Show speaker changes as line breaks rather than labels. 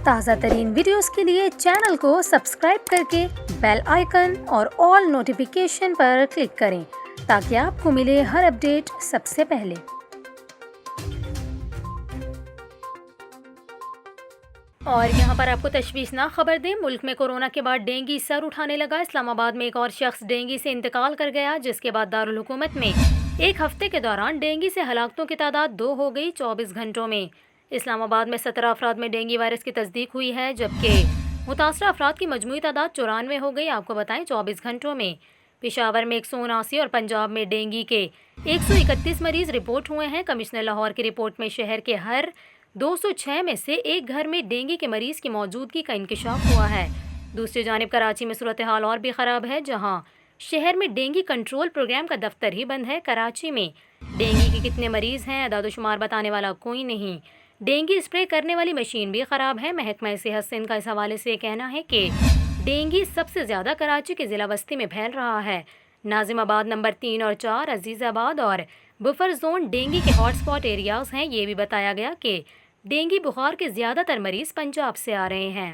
تازہ ترین ویڈیوز کے لیے چینل کو سبسکرائب کر کے بیل آئیکن اور آل نوٹیفیکیشن پر کلک کریں تاکہ آپ کو ملے ہر اپڈیٹ سب سے پہلے۔ اور یہاں پر آپ کو تشویشناک خبر دیں، ملک میں کورونا کے بعد ڈینگی سر اٹھانے لگا۔ اسلام آباد میں ایک اور شخص ڈینگی سے انتقال کر گیا، جس کے بعد دارالحکومت میں ایک ہفتے کے دوران ڈینگی سے ہلاکتوں کی تعداد 2 ہو گئی 24 گھنٹوں میں۔ اسلام آباد میں 17 افراد میں ڈینگی وائرس کی تصدیق ہوئی ہے، جبکہ متاثرہ افراد کی مجموعی تعداد 94 ہو گئی۔ آپ کو بتائیں 24 گھنٹوں میں پشاور میں 179 اور پنجاب میں ڈینگی کے 131 مریض رپورٹ ہوئے ہیں۔ کمشنر لاہور کی رپورٹ میں شہر کے ہر 206 میں سے ایک گھر میں ڈینگی کے مریض کی موجودگی کا انکشاف ہوا ہے۔ دوسری جانب کراچی میں صورتحال اور بھی خراب ہے، جہاں شہر میں ڈینگی کنٹرول پروگرام کا دفتر ہی بند ہے۔ کراچی میں ڈینگی کے کتنے مریض ہیں، اعداد و شمار بتانے والا کوئی نہیں۔ ڈینگی اسپرے کرنے والی مشین بھی خراب ہے۔ محکمہ صحت سندھ کا اس حوالے سے کہنا ہے کہ ڈینگی سب سے زیادہ کراچی کے ضلع وسطی میں پھیل رہا ہے۔ ناظم آباد نمبر 3 اور 4، عزیز آباد اور بفر زون ڈینگی کے ہاٹ سپاٹ ایریاز ہیں۔ یہ بھی بتایا گیا کہ ڈینگی بخار کے زیادہ تر مریض پنجاب سے آ رہے ہیں۔